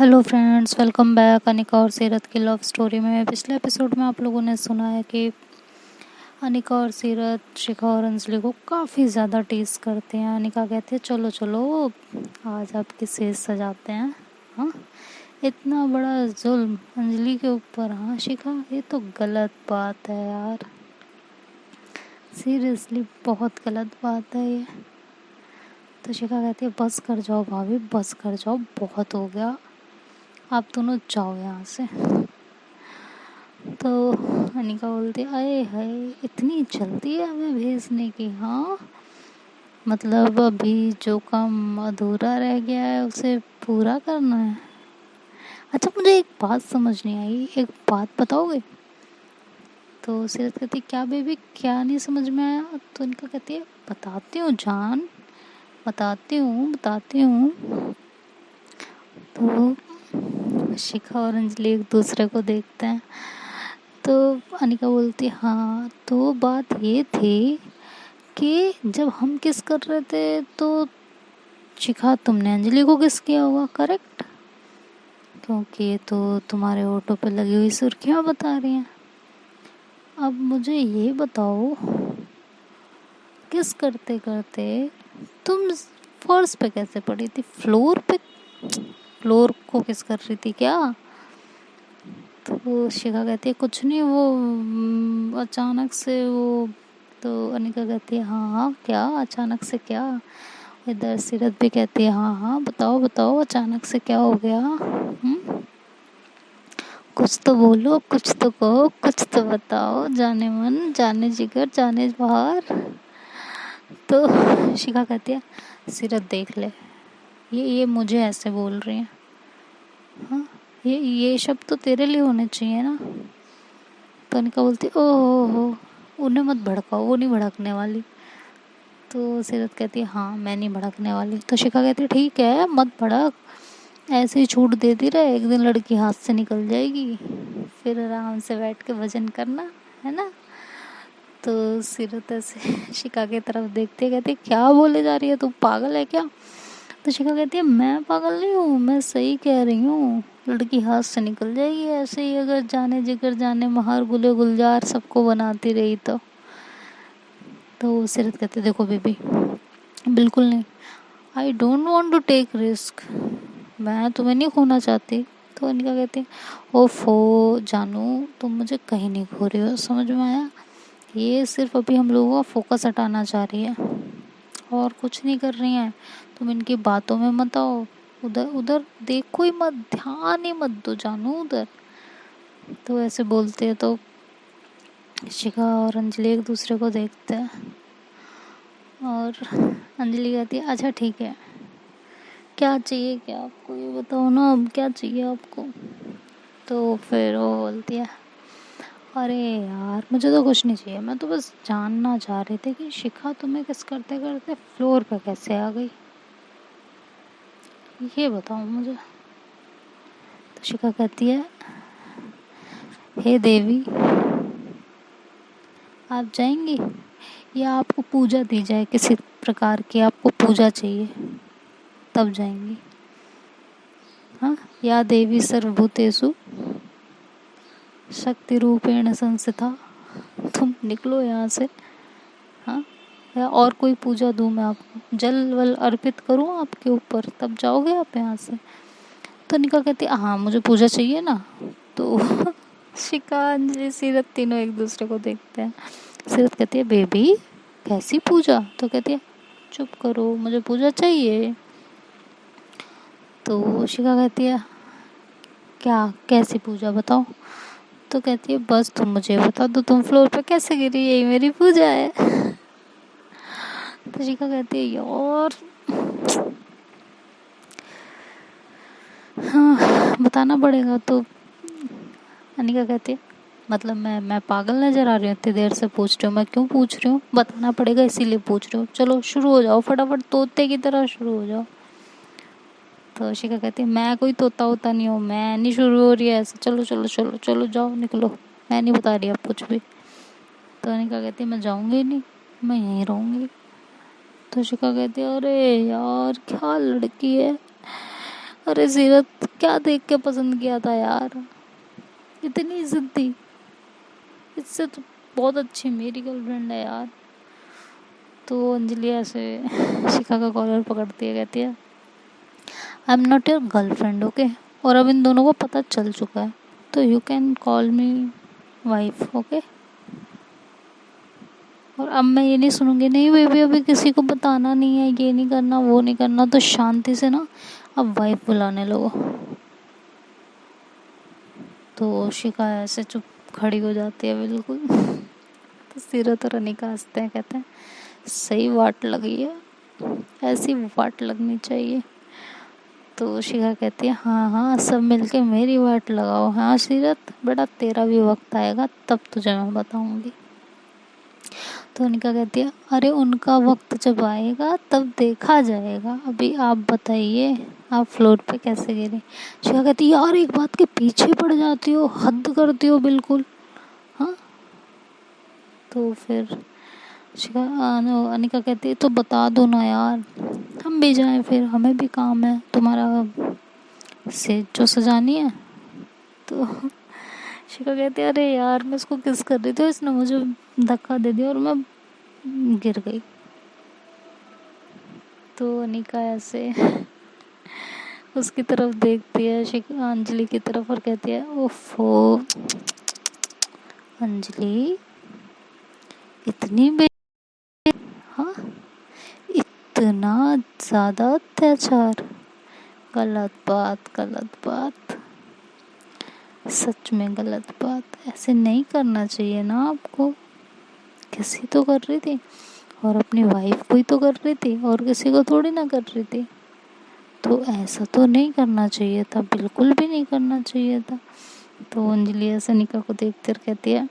Hello friends, welcome back Anika और सीरत की लव स्टोरी में। पिछले एपिसोड में आप लोगों ने सुना है कि अनिका और सीरत शिखा और अंजलि को काफ़ी ज़्यादा टीज करते हैं। अनिका कहती है चलो चलो आज आपकी सेज सजाते हैं। हाँ, इतना बड़ा जुल्म अंजलि के ऊपर। हाँ शिखा, ये तो गलत बात है यार, सीरियसली बहुत गलत बात है ये। तो शिखा कहती है बस कर जाओ भाभी, बस कर जाओ, बहुत हो गया, आप दोनों जाओ यहाँ से। तो अनिका बोलती अरे हाय, इतनी जल्दी है हमें भेजने की? हाँ, मतलब अभी जो काम अधूरा रह गया है उसे पूरा करना है। अच्छा, मुझे एक बात समझ नहीं आई, एक बात बताओगे? तो सीरत कहती क्या बेबी, क्या नहीं समझ में आया? तो इनका कहती है बताती हूँ जान, बताती हूँ। तो शिखा और अंजलि एक दूसरे को देखते हैं। तो अनिका बोलती हाँ, तो बात ये थी कि जब हम किस कर रहे थे तो शिखा तुमने अंजलि को किस किया होगा, करेक्ट? क्योंकि ये तो तुम्हारे ऑटो पे लगी हुई सुर्खियाँ बता रही हैं। अब मुझे ये बताओ, किस करते करते तुम फर्श पे कैसे पड़ी थी? फ्लोर पे? फ्लोर को किस कर रही थी क्या? तो शिखा कहती है कुछ नहीं, वो अचानक से वो। तो अनिका कहती है हाँ हाँ, क्या अचानक से क्या? इधर सीरत भी कहती है हाँ हाँ, बताओ बताओ, अचानक से क्या हो गया? कुछ तो बोलो, कुछ तो कहो, कुछ तो बताओ, जाने मन, जाने जिगर, जाने बाहर। तो शिखा कहती है सीरत देख ले, ये मुझे ऐसे बोल रही है। हाँ, ये शब्द तो तेरे लिए होने चाहिए ना। तो अनिका बोलती ओहो, उन्हें मत भड़काओ, वो नहीं भड़कने वाली। तो सीरत कहती है हाँ, मैं नहीं भड़कने वाली। तो शिखा कहती है ठीक है, मत भड़क, ऐसे ही छूट देती रहे, एक दिन लड़की हाथ से निकल जाएगी, फिर आराम से बैठ के भजन करना, है ना? तो सीरत ऐसे शिखा की तरफ देखती है, कहती है क्या बोले जा रही है, तू पागल है क्या? तो शिखा कहती है मैं पागल नहीं हूँ, मैं सही कह रही हूँ, लड़की हाथ से निकल जाएगी ऐसे ही, अगर जाने जिगर जाने महार गुले गुलजार सबको बनाती रही तो। सीरत कहते देखो बेबी, बिल्कुल नहीं, I don't want to take risk, मैं तुम्हें नहीं खोना चाहती। तो अनिका कहती है ओफो जानू, तुम मुझे कहीं नहीं खो रही हो, समझ में आया? ये सिर्फ अभी हम लोगों का फोकस हटाना चाह रही है और कुछ नहीं कर रही हैं। तुम इनकी बातों में मत आओ, उधर उधर देखो ही मत, ध्यान ही मत दो जानू उधर। तो ऐसे बोलते हैं तो शिखा और अंजलि एक दूसरे को देखते हैं और अंजलि कहती है अच्छा ठीक है, क्या चाहिए, क्या आपको ये बताओ ना, अब क्या चाहिए आपको? तो फिर वो बोलती है अरे यार मुझे तो कुछ नहीं चाहिए, मैं तो बस जानना चाह रही थी कि शिखा तुम्हें किस करते करते फ्लोर पे कैसे आ गई, ये बताओ मुझे। तो शिखा कहती है हे देवी, आप जाएंगी या आपको पूजा दी जाए किसी प्रकार की, आपको पूजा चाहिए तब जाएंगी? हाँ, या देवी सर्वभूतेषु शक्ति रूपेण संस्थिता, तुम निकलो यहाँ से। हाँ, या और कोई पूजा दूँ मैं आपको, जल वल अर्पित करूँ आपके ऊपर, तब जाओगे आप यहाँ से? तो निका कहती हाँ मुझे पूजा चाहिए ना। तो शिखा अंजलि सीरत तीनों एक दूसरे को देखते हैं। सीरत कहती है बेबी कैसी पूजा? तो कहती है चुप करो, मुझे पूजा चाहिए। तो शिखा कहती है क्या, कैसी पूजा बताओ? तो कहती है बस तुम मुझे बता दो, तुम फ्लोर पे कैसे गिरी, यही मेरी पूजा है। तो शिखा कहती है यार हाँ बताना पड़ेगा। तो अनिका कहती है मतलब मैं पागल नजर आ रही हूँ, इतनी देर से पूछ रही हूँ, मैं क्यों पूछ रही हूँ, बताना पड़ेगा इसीलिए पूछ रही हूँ, चलो शुरू हो जाओ फटाफट, तोते की तरह शुरू हो जाओ। तो शिखा कहती है मैं कोई तोता होता नहीं हूँ, मैं नहीं शुरू हो रही है ऐसे, चलो चलो चलो चलो जाओ निकलो, मैं नहीं बता रही अब कुछ भी। तो अनिका कहती है मैं जाऊँगी नहीं, मैं यहीं रहूँगी। तो शिखा कहती है अरे यार क्या लड़की है, अरे सीरत, क्या देख के पसंद किया था यार, इतनी जिद्दी। इससे तो बहुत अच्छी मेरी गर्लफ्रेंड है यार। तो अंजलि ऐसे शिखा का कॉलर पकड़ती है, कहती है I am not your girlfriend, okay. और अब इन दोनों को पता चल चुका है, तो you can call me wife, okay. और अब मैं ये नहीं सुनूंगी, नहीं बेबी अभी किसी को बताना नहीं है, ये नहीं करना, वो नहीं करना, तो शांति से ना अब वाइफ बुलाने लगो। तो शिखा ऐसे चुप खड़ी हो जाती है बिल्कुल। तो सीरत और अनिका हंसते हैं, कहते हैं सही वाट लगी है, ऐसी वाट लगनी चाहिए। तो शिखा कहती है हाँ हाँ, सब मिलके मेरी वाट लगाओ। हाँ सीरत बेटा, तेरा भी वक्त आएगा तब तुझे मैं बताऊंगी। तो अनिका कहती है अरे उनका वक्त जब आएगा तब देखा जाएगा, अभी आप बताइए आप फ्लोर पे कैसे गिरे। शिखा कहती है यार एक बात के पीछे पड़ जाती हो, हद करती हो बिल्कुल। हाँ, तो फिर शिखा अनिका कहती है तो बता दो ना यार, हम भी जाएं, फिर हमें भी काम है, तुम्हारा सेज जो सजानी है। तो शिखा कहती है अरे यार मैं इसको किस कर रही थी, इसने मुझे धक्का दे दिया और मैं गिर गई। तो अनिका ऐसे उसकी तरफ देखती है, अंजलि की तरफ, और कहती है ओफो अंजलि, इतनी हाँ, इतना ज़्यादा अत्याचार, गलत बात, गलत बात, सच में गलत बात। ऐसे नहीं करना चाहिए ना आपको। किसी तो कर रही थी, और अपनी वाइफ को ही तो कर रही थी, और किसी को थोड़ी ना कर रही थी। तो ऐसा तो नहीं करना चाहिए था, बिल्कुल भी नहीं करना चाहिए था। तो अंजलि ऐसे निका को देखते और कहती है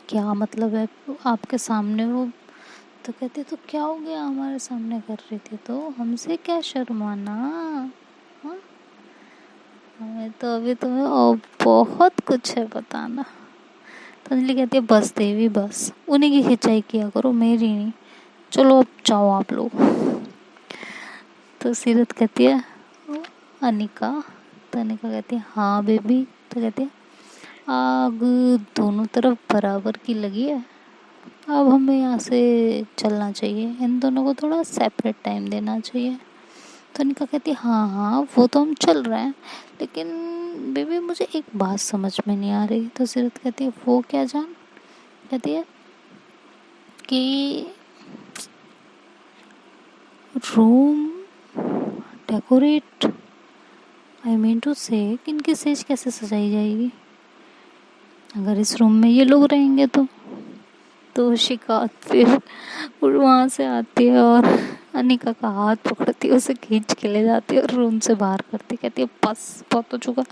क्या मतलब है आपके सामने वो। तो कहती तो क्या हो गया, हमारे सामने कर रही थी तो हमसे क्या शर्माना। हाँ, हमें तो अभी तुम्हें और बहुत कुछ है बताना। तो अंजलि कहती है बस देवी बस, उन्हीं की खिंचाई किया करो, मेरी नहीं। चलो अब जाओ आप लोग। तो सीरत कहती है अनिका। तो अनिका कहती है हाँ बेबी। तो कहती है आग दोनों तरफ बराबर की लगी है, अब हमें यहाँ से चलना चाहिए, इन दोनों को थोड़ा सेपरेट टाइम देना चाहिए। तो अनिका कहती है हाँ हाँ वो तो हम चल रहे हैं, लेकिन बेबी मुझे एक बात समझ में नहीं आ रही। तो सीरत कहती है वो क्या जान। कहती है कि room decorate, I mean to say कि इनकी सेज कैसे सजाई जाएगी अगर इस रूम में ये लोग रहेंगे तो शिकायत फिर वहाँ से आती है और अनिका का हाथ पकड़ती है, उसे खींच के ले जाती है और रूम से बाहर करती, कहती है बस बहुत हो चुका,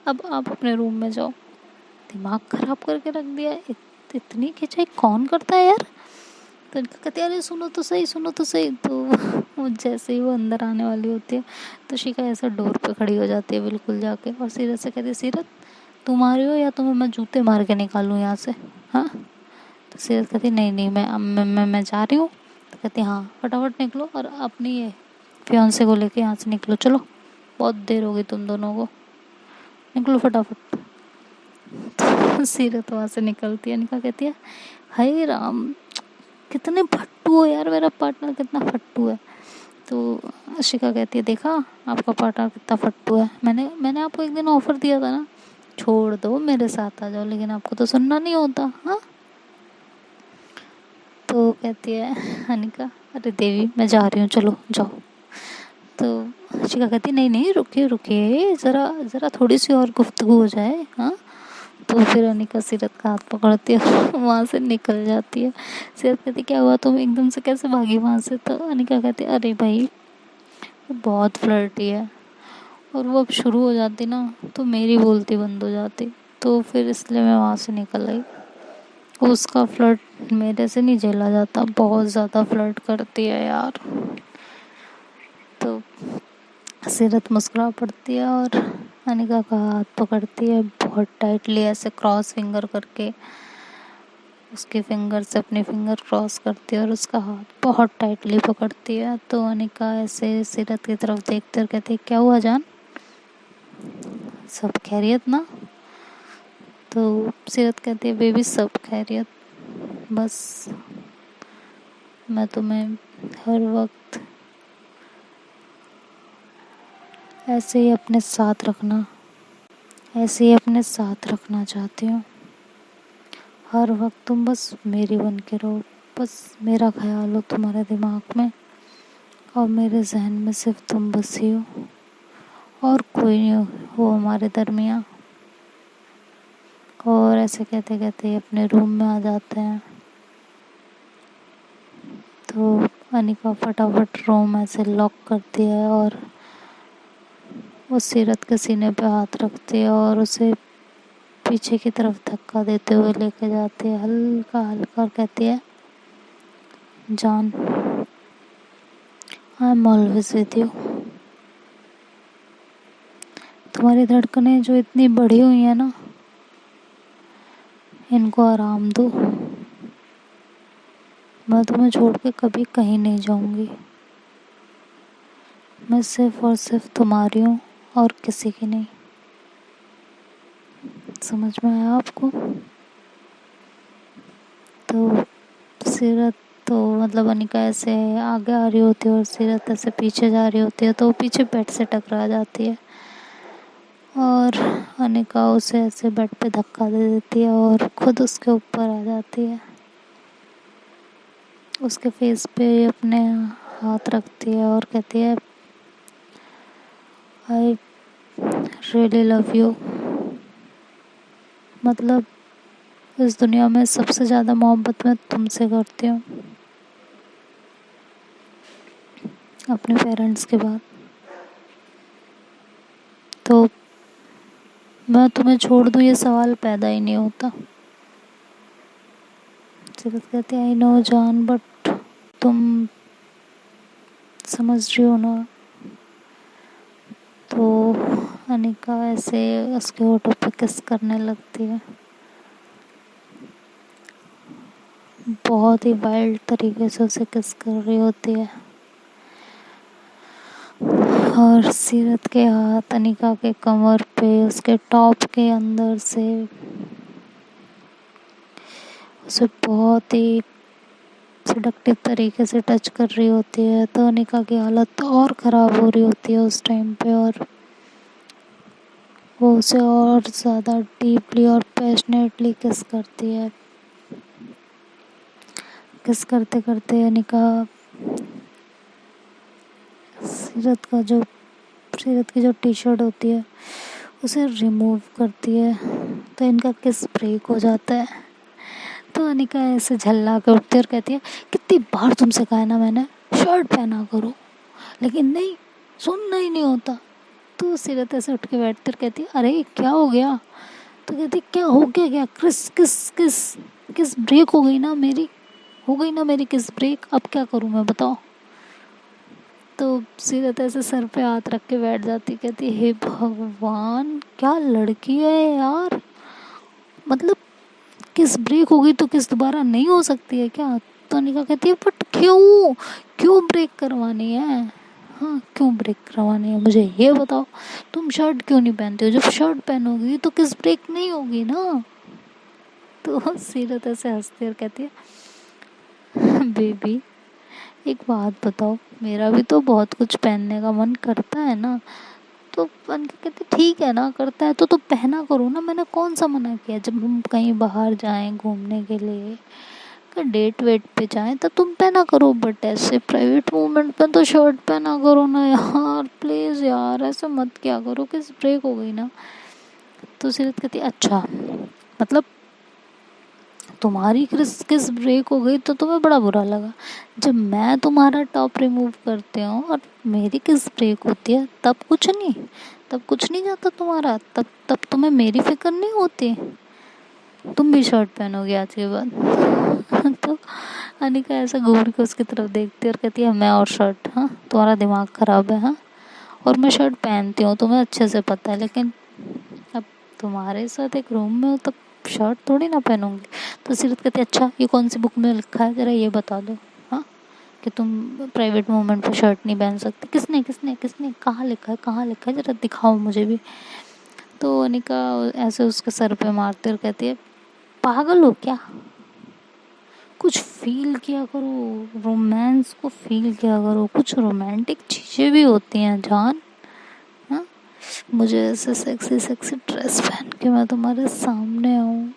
अब आप अपने रूम में जाओ। दिमाग खराब करके रख दिया है, इतनी खिंचाई कौन करता है यार। तो इनका कहती है अरे सुनो तो सही, सुनो तो सही। तो वो जैसे ही वो अंदर आने वाली होती है तो शिका ऐसा डोर पे खड़ी हो जाती है बिल्कुल जाके, और सीरत से कहती है सीरत तुम आ रही हो या तुम्हें मैं जूते मार के निकालूं यहाँ से। हाँ, तो सीरत कहती नहीं नहीं मैं जा रही हूँ। तो कहती हाँ फटाफट निकलो और अपनी ये फियांसे को लेके यहाँ से निकलो, चलो बहुत देर हो गई तुम दोनों को, निकलो फटाफट। तो सीरत वहाँ से निकलती है, निका कहती है हाय राम कितने फट्टू हो यार, मेरा पार्टनर कितना फट्टू है। तो शिका कहती है देखा आपका पार्टनर कितना फट्टू है, मैंने आपको एक दिन ऑफर दिया था ना, छोड़ दो मेरे साथ आ जाओ, लेकिन आपको तो सुनना नहीं होता। हाँ, तो कहती है अनिका अरे देवी मैं जा रही हूँ, चलो जाओ। तो शिका कहती नहीं नहीं रुकिए रुकिए, ज़रा ज़रा थोड़ी सी और गुफ्तगू हो जाए। हाँ, तो फिर अनिका सीरत का हाथ पकड़ती है वहाँ से निकल जाती है। सीरत कहती क्या हुआ तुम एकदम से कैसे भागी वहाँ से। तो अनिका कहती अरे भाई वो बहुत फ्लर्टी है, और वो अब शुरू हो जाती ना तो मेरी बोलती बंद हो जाती, तो फिर इसलिए मैं वहाँ से निकल आई। उसका फ्लर्ट मेरे से नहीं झेला जाता, बहुत ज़्यादा फ्लर्ट करती है यार। तो सीरत मुस्कुरा पड़ती है और अनिका का हाथ पकड़ती है बहुत टाइटली, ऐसे क्रॉस फिंगर करके उसके फिंगर से अपने फिंगर क्रॉस करती है और उसका हाथ बहुत टाइटली पकड़ती है। तो अनिका ऐसे सीरत की तरफ देखते और कहती है क्या हुआ जान। सब खैरियत ना? तो सीरत कहती है बेबी सब खैरियत, बस मैं तुम्हें हर वक्त ऐसे ही अपने साथ चाहती हूँ। हर वक्त तुम बस मेरी बन के रहो, बस मेरा ख्याल हो तुम्हारे दिमाग में और मेरे जहन में सिर्फ तुम बस ही हो और कोई नहीं हो हमारे दरमियाँ। और ऐसे कहते कहते अपने रूम में आ जाते हैं। तो अनिका फटाफट रूम ऐसे लॉक करती है और उस सीरत के सीने पे हाथ रखती है और उसे पीछे की तरफ धक्का देते हुए लेके जाती है, हल्का हल्का, और कहती है जान, I am always with you. तुम्हारी धड़कनें जो इतनी बढ़ी हुई है ना, इनको आराम दो। मैं तुम्हें छोड़ के कभी कहीं नहीं जाऊंगी। मैं सिर्फ और सिर्फ तुम्हारी हूँ और किसी की नहीं। समझ में आया आपको? तो सीरत तो मतलब अनिका ऐसे आगे आ रही होती है और सीरत ऐसे पीछे जा रही होती है, तो वो पीछे बेड से टकरा जाती है और अनिका उसे ऐसे बेड पे धक्का दे देती है और खुद उसके ऊपर आ जाती है। उसके फेस पे अपने हाथ रखती है और कहती है आई रियली लव यू। मतलब इस दुनिया में सबसे ज़्यादा मोहब्बत मैं तुमसे करती हूँ, अपने पेरेंट्स के बाद। तो मैं तुम्हें छोड़ दूँ ये सवाल पैदा ही नहीं होता। सीरत कहती है आई नो जान, बट तुम समझ रही हो ना। तो अनिका ऐसे उसके होठों पे किस करने लगती है, बहुत ही वाइल्ड तरीके से उसे किस कर रही होती है और सीरत के हाथ अनिका के कमर पे उसके टॉप के अंदर से उसे बहुत ही सेडक्टिव तरीके से टच कर रही होती है। तो अनिका की हालत और ख़राब हो रही होती है उस टाइम पे और वो उसे और ज़्यादा डीपली और पैशनेटली किस करती है। किस करते करते अनिका सीरत की जो टी शर्ट होती है उसे रिमूव करती है, तो इनका किस ब्रेक हो जाता है। तो अनिका ऐसे झल्ला के उठती है और कहती है कितनी बार तुमसे कहा है ना मैंने शर्ट पहना करो, लेकिन नहीं, सुनना ही नहीं होता। तो सीरत ऐसे उठ के बैठती और कहती है अरे क्या हो गया? तो कहती क्या हो गया, क्या किस किस किस किस ब्रेक हो गई ना मेरी किस ब्रेक, अब क्या करूँ मैं, बताओ। तो सीरत ऐसे सर पे हाथ रख के बैठ जाती, कहती हे भगवान क्या लड़की है यार, मतलब किस ब्रेक हो गई तो किस दोबारा नहीं हो सकती है क्या? तो अनिका कहती है बट क्यों ब्रेक करवानी है? हाँ क्यों ब्रेक करवानी है मुझे ये बताओ। तुम शर्ट क्यों नहीं पहनते हो? जब शर्ट पहनोगी तो किस ब्रेक नहीं होगी ना। तो सीरत ऐसे हंसती और कहती है बेबी एक बात बताओ, मेरा भी तो बहुत कुछ पहनने का मन करता है ना। तो अनिका कहती ठीक है ना, करता है तो पहना करो ना, मैंने कौन सा मना किया। जब हम कहीं बाहर जाएं घूमने के लिए, डेट वेट पे जाएं तो तुम पहना करो, बट ऐसे प्राइवेट मोमेंट पे तो शर्ट पहना करो ना यार, प्लीज़ यार ऐसे मत किया करो, किस ब्रेक हो गई ना। तो सीरत कहती अच्छा मतलब तुम्हारी किस ब्रेक हो गई तो तुम्हें बड़ा बुरा लगा, जब मैं तुम्हारा टॉप रिमूव करती हूँ और मेरी किस ब्रेक होती है तब कुछ नहीं जाता तुम्हारा, तब तुम्हें मेरी फिक्र नहीं होती। तुम भी शर्ट पहनोगी आज के बाद। तो अनिका ऐसा घूर के उसकी तरफ देखती है और कहती है मैं और शर्ट, हाँ तुम्हारा दिमाग ख़राब है हाँ, और मैं शर्ट पहनती हूँ तुम्हें अच्छे से पता है, लेकिन अब तुम्हारे साथ एक रूम में हो तब शर्ट थोड़ी ना पहनूंगी। तो सीरत कहती है अच्छा ये कौन सी बुक में लिखा है ज़रा ये बता दो, हाँ कि तुम प्राइवेट मोमेंट पे शर्ट नहीं पहन सकती। किसने कहाँ लिखा है ज़रा दिखाओ मुझे भी। तो अनिका ऐसे उसके सर पे मारती और कहती है, पागल हो क्या, कुछ फील किया करो, रोमांस को फील किया करो, कुछ रोमांटिक चीज़ें भी होती हैं जान। हाँ, मुझे ऐसे सेक्सी सेक्सी ड्रेस पहन के मैं तुम्हारे सामने आऊँ,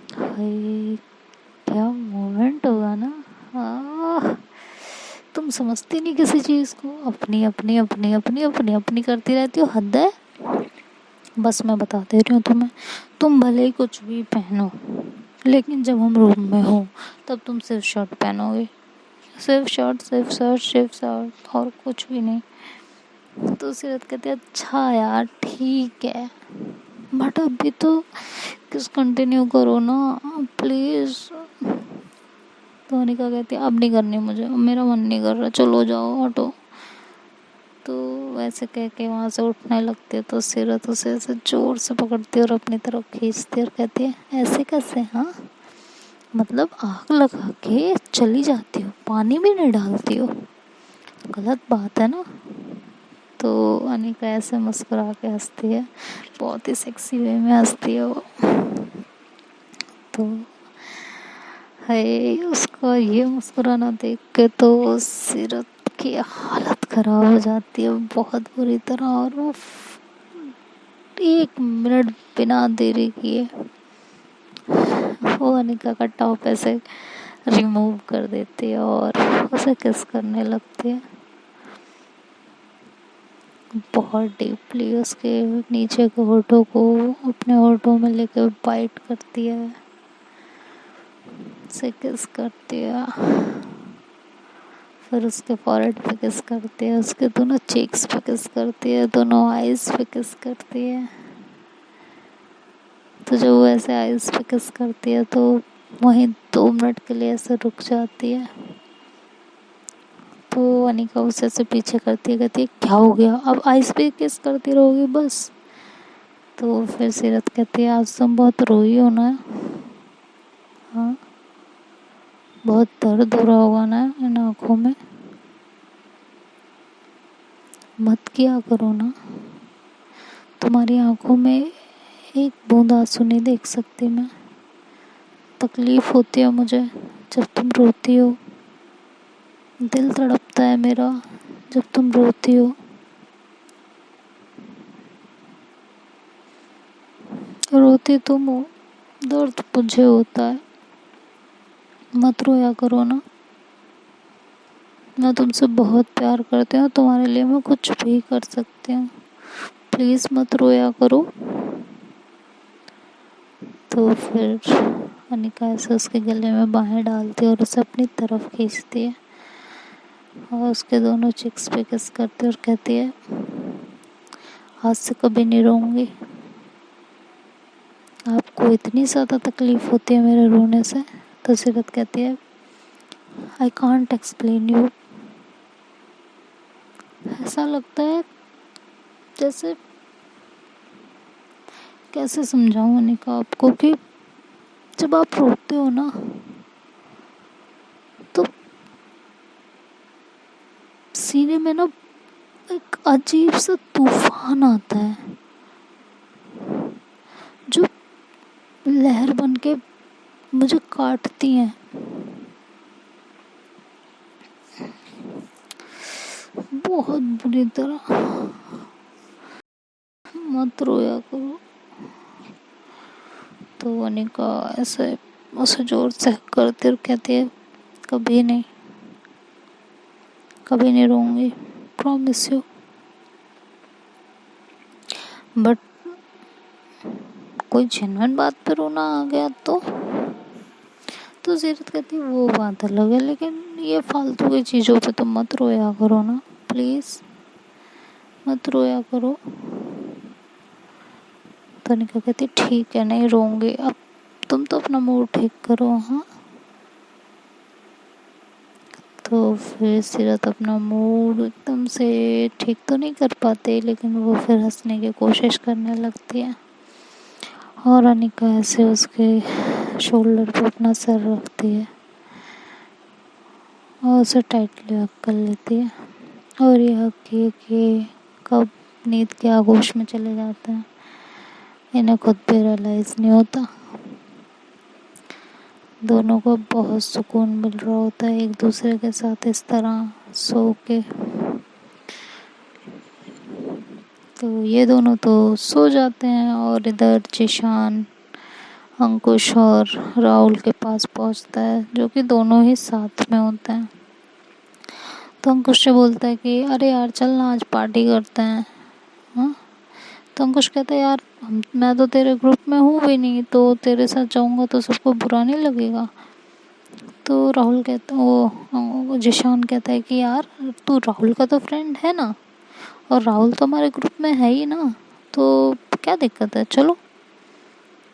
हाय क्या मोमेंट होगा ना। आह, तुम समझती नहीं किसी चीज़ को, अपनी अपनी अपनी अपनी अपनी अपनी करती रहती हो, हद है। बस मैं बता दे रही हूँ तुम्हें, तुम भले ही कुछ भी पहनो, लेकिन जब हम रूम में हो तब तुम सिर्फ शर्ट पहनोगे, सिर्फ शर्ट सिर्फ शर्ट सिर्फ शर्ट, और कुछ भी नहीं। तो सीरत कहती है, अच्छा यार ठीक है, बट अभी तो किस कंटिन्यू करो ना प्लीज़। तो अनिका कहती है, अब नहीं करनी मुझे, मेरा मन नहीं कर रहा, चलो जाओ हटो। तो वैसे कह के वहाँ से उठने लगती है, तो सीरत उसे ऐसे जोर से पकड़ती है और अपनी तरफ खींचती है और कहती है, ऐसे कैसे, हाँ मतलब आग लगा के चली जाती हो, पानी भी नहीं डालती हो, गलत बात है ना। तो अनिका ऐसे मुस्कुरा के हंसती है, बहुत ही सेक्सी वे में हंसती है वो। तो है उसका ये मुस्कुराना देख के तो सीरत की हालत खराब हो जाती है बहुत बुरी तरह, और वो 1 मिनट बिना देरी किए वो अनिका का टॉप ऐसे रिमूव कर देती है और उसे किस करने लगती है, बहुत डीपली उसके नीचे के होठों को अपने होठों में लेके बाइट करती है, उसे किस करती है, फिर उसके फॉरहेड पे किस करती है, उसके दोनों चीक्स पे किस करती है, दोनों आईज पे किस करती है। तो जब वो ऐसे आईज पे किस करती है तो वहीं 2 मिनट के लिए ऐसे रुक जाती है। तो अनिका उसे ऐसे पीछे करती है, कहती है, क्या हो गया, अब आईज पे किस करती रहोगी बस। तो फिर सीरत कहती है, आज तुम बहुत रोई हो ना, हाँ बहुत दर्द हो रहा होगा ना इन आँखों में, मत किया करो ना, तुम्हारी आँखों में एक बूंद आंसू नहीं देख सकती मैं, तकलीफ़ होती है मुझे जब तुम रोती हो, दिल तड़पता है मेरा जब तुम रोती हो, रोती तुम हो, दर्द मुझे होता है, मत रोया करो ना, मैं तुमसे बहुत प्यार करती हूँ, तुम्हारे लिए मैं कुछ भी कर सकती हूँ, प्लीज़ मत रोया करो। तो फिर अनिका ऐसे उसके गले में बाहें डालती है और उसे अपनी तरफ खींचती है और उसके दोनों चिक्स पे किस करती है और कहती है, आज से कभी नहीं रोऊंगी, आपको इतनी ज़्यादा तकलीफ़ होती है मेरे रोने से। तो सीरत कहती है, आई कांट एक्सप्लेन यू, ऐसा लगता है जैसे, कैसे समझाऊं अनिका आपको कि जब आप रोते हो ना तो सीने में ना एक अजीब सा तूफान आता है जो लहर बन के मुझे काटती हैं, बहुत बुरी तरह, मत रोया करो। तो अनिका ऐसे उसे जोर से करती और कहती है, कभी नहीं, कभी नहीं रोऊंगी, प्रॉमिस यू। बट कोई जेन्युइन बात पे रोना आ गया तो सीरत कहती है, वो बात अलग है, लेकिन ये फालतू की चीज़ों पे तो मत रोया करो ना, प्लीज़ मत रोया करो। तो अनिका कहती, ठीक है नहीं रोऊंगी, अब तुम तो अपना मूड ठीक करो, हाँ। तो फिर सीरत अपना मूड एकदम से ठीक तो नहीं कर पाते, लेकिन वो फिर हंसने की कोशिश करने लगती है और अनिका ऐसे उसके शोल्डर पे अपना सर रखती है और उसे टाइटली हग कर लेती है और ये हग के कब नींद के आगोश में चले जाते हैं, इन्हें खुद भी रियलाइज़ नहीं होता। दोनों को बहुत सुकून मिल रहा होता है एक दूसरे के साथ इस तरह सो के। तो ये दोनों तो सो जाते हैं और इधर जिशान अंकुश और राहुल के पास पहुंचता है, जो कि दोनों ही साथ में होते हैं। तो अंकुश से बोलता है कि अरे यार चल ना आज पार्टी करते हैं। हाँ, तो अंकुश कहता है यार मैं तो तेरे ग्रुप में हूँ भी नहीं, तो तेरे साथ जाऊँगा तो सबको बुरा नहीं लगेगा। तो राहुल कहता वो जिशान कहता है कि यार तू राहुल का तो फ्रेंड है ना, और राहुल तो हमारे ग्रुप में है ही ना, तो क्या दिक्कत है, चलो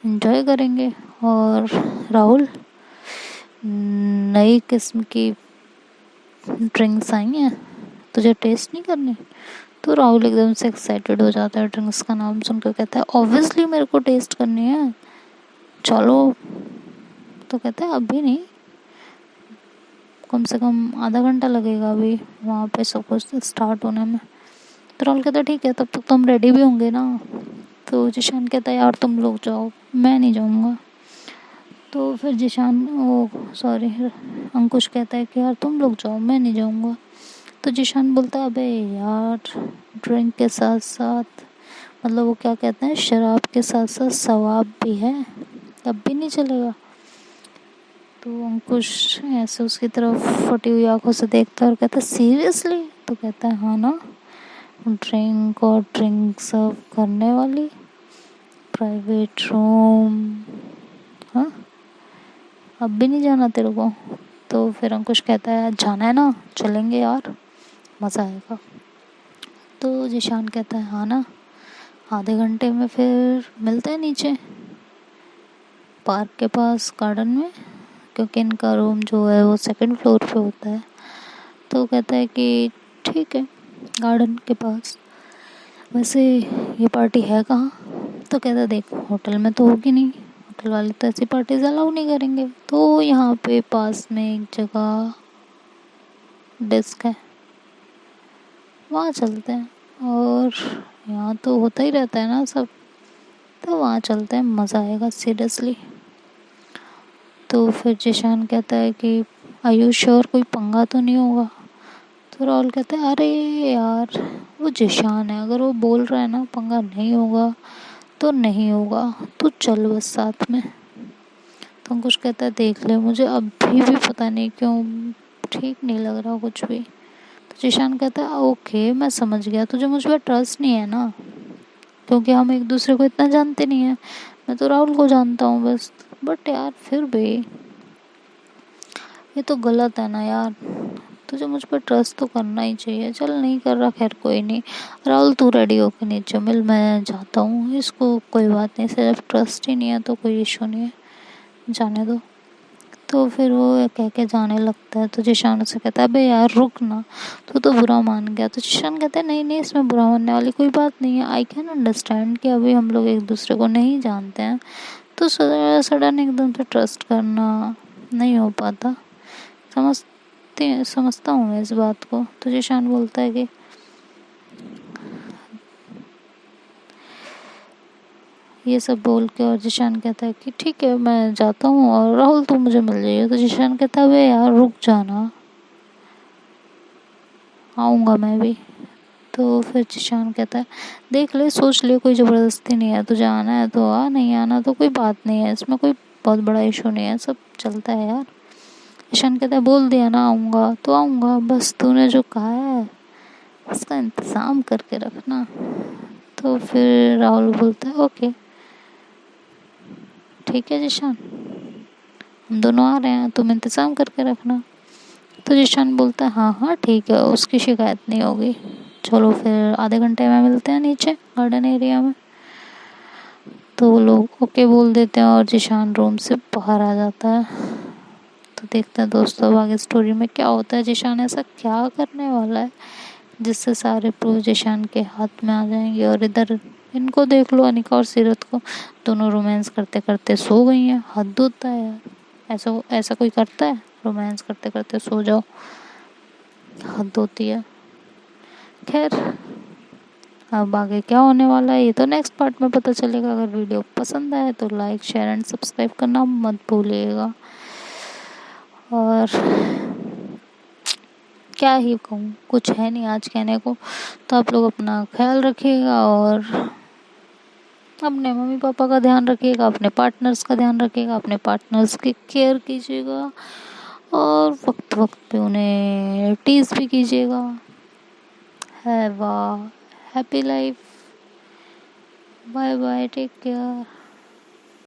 एंजॉय करेंगे। और राहुल नई किस्म की ड्रिंक्स आई हैं, तुझे टेस्ट नहीं करनी? तो राहुल एकदम से एक्साइटेड हो जाता है ड्रिंक्स का नाम सुनकर, कहता है ऑब्वियसली मेरे को टेस्ट करनी है, चलो। तो कहता है अभी नहीं, कम से कम आधा घंटा लगेगा अभी वहाँ पे सब कुछ स्टार्ट होने में। तो राहुल कहता है ठीक है, तब तक तो हम रेडी भी होंगे ना। तो जिशान कहता है यार तुम लोग जाओ, मैं नहीं जाऊँगा। तो फिर अंकुश कहता है कि यार तुम लोग जाओ, मैं नहीं जाऊँगा। तो जिशान बोलता है अबे यार ड्रिंक के साथ साथ, मतलब वो क्या कहते हैं, शराब के साथ साथ सवाब भी है, तब भी नहीं चलेगा? तो अंकुश ऐसे उसकी तरफ फटी हुई आंखों से देखता है और कहता है सीरियसली? तो कहता है हाँ ना, ड्रिंक और ड्रिंक सर्व करने वाली, प्राइवेट रूम, हाँ अब भी नहीं जाना तेरे को? तो फिर अंकुश कहता है जाना है ना, चलेंगे यार, मज़ा आएगा। तो जिशान कहता है हाँ ना, आधे घंटे में फिर मिलते हैं नीचे पार्क के पास गार्डन में, क्योंकि इनका रूम जो है वो सेकंड फ्लोर पे होता है। तो कहता है कि ठीक है गार्डन के पास। वैसे ये पार्टी है कहाँ? तो कहता है देख होटल में तो होगी नहीं, होटल वाले तो ऐसी पार्टीज अलाउ नहीं करेंगे, तो यहाँ पे पास में एक जगह डिस्क है, वहाँ चलते हैं, और यहाँ तो होता ही रहता है ना सब, तो वहाँ चलते हैं, मज़ा आएगा सीरियसली। तो फिर जिशान कहता है कि आयुष श्योर कोई पंगा तो नहीं होगा? तो राहुल कहता है अरे यार वो जिशान है, अगर वो बोल रहा है ना पंगा नहीं होगा तो नहीं होगा, तू चल बस साथ में। तो अंकुश कहता है देख ले मुझे अभी भी पता नहीं क्यों ठीक नहीं लग रहा कुछ भी। तो जिशान कहता है ओके मैं समझ गया, तुझे मुझ पर ट्रस्ट नहीं है ना, क्योंकि हम एक दूसरे को इतना जानते नहीं हैं, मैं तो राहुल को जानता हूँ बस, बट यार फिर भी ये तो गलत है ना यार, तुझे मुझ पर ट्रस्ट तो करना ही चाहिए। चल नहीं कर रहा, खैर कोई नहीं, राहुल तू रेडी होकर नीचे मिल, मैं जाता हूँ, इसको कोई बात नहीं, सिर्फ ट्रस्ट ही नहीं है तो कोई इशू नहीं है, जाने दो। तो फिर वो कह के जाने लगता है। तो जिशान उसे कहता है अबे यार रुक ना, तू तो बुरा मान गया। तो जिशान कहता है नहीं नहीं इसमें बुरा मानने वाली कोई बात नहीं है, आई कैन अंडरस्टैंड कि अभी हम लोग एक दूसरे को नहीं जानते हैं, तो सडन एकदम से ट्रस्ट करना नहीं हो पाता, समझता हूँ मैं इस बात को। तो जिशान बोलता है कि ये सब बोल के, और जिशान कहता है कि ठीक है मैं जाता हूँ और राहुल तू मुझे मिल जाइए। तो जिशान कहता है वे यार रुक जाना, आऊँगा मैं भी। तो फिर जिशान कहता है देख ले सोच ले, कोई ज़बरदस्ती नहीं है, तुझे आना है तो आ, नहीं आना तो कोई बात नहीं है, इसमें कोई बहुत बड़ा इशू नहीं है, सब चलता है यार। जिशान कहता है बोल दिया ना आऊँगा तो आऊँगा, बस तूने जो कहा है उसका इंतज़ाम करके रखना। तो फिर राहुल बोलता है ओके ठीक है जिशान, हम दोनों आ रहे हैं, तुम इंतज़ाम करके रखना। तो जिशान बोलता है हाँ हाँ ठीक है, उसकी शिकायत नहीं होगी, चलो फिर आधे घंटे में मिलते हैं नीचे गार्डन एरिया में। तो वो लोग ओके बोल देते हैं और जिशान रूम से बाहर आ जाता है। तो देखते हैं दोस्तों अब आगे स्टोरी में क्या होता है, जिशान ऐसा क्या करने वाला है जिससे सारे प्रूफ जिशान के हाथ में आ जाएंगे। और इधर इनको देख लो, अनिका और सीरत को, दोनों रोमांस करते करते सो गई हैं। हद होता है यार, ऐसा ऐसा कोई करता है रोमांस करते करते सो जाओ, हद होती है। खैर अब आगे क्या होने वाला है ये तो नेक्स्ट पार्ट में पता चलेगा। अगर वीडियो पसंद आए तो लाइक शेयर एंड सब्सक्राइब करना मत भूलिएगा। और क्या ही कहूँ, कुछ है नहीं आज कहने को। तो आप लोग अपना ख्याल रखिएगा और अपने मम्मी पापा का ध्यान रखिएगा, अपने पार्टनर्स का ध्यान रखिएगा, अपने पार्टनर्स की केयर कीजिएगा और वक्त वक्त पे उन्हें टीज़ भी कीजिएगा। Have a happy life. Bye bye, take care.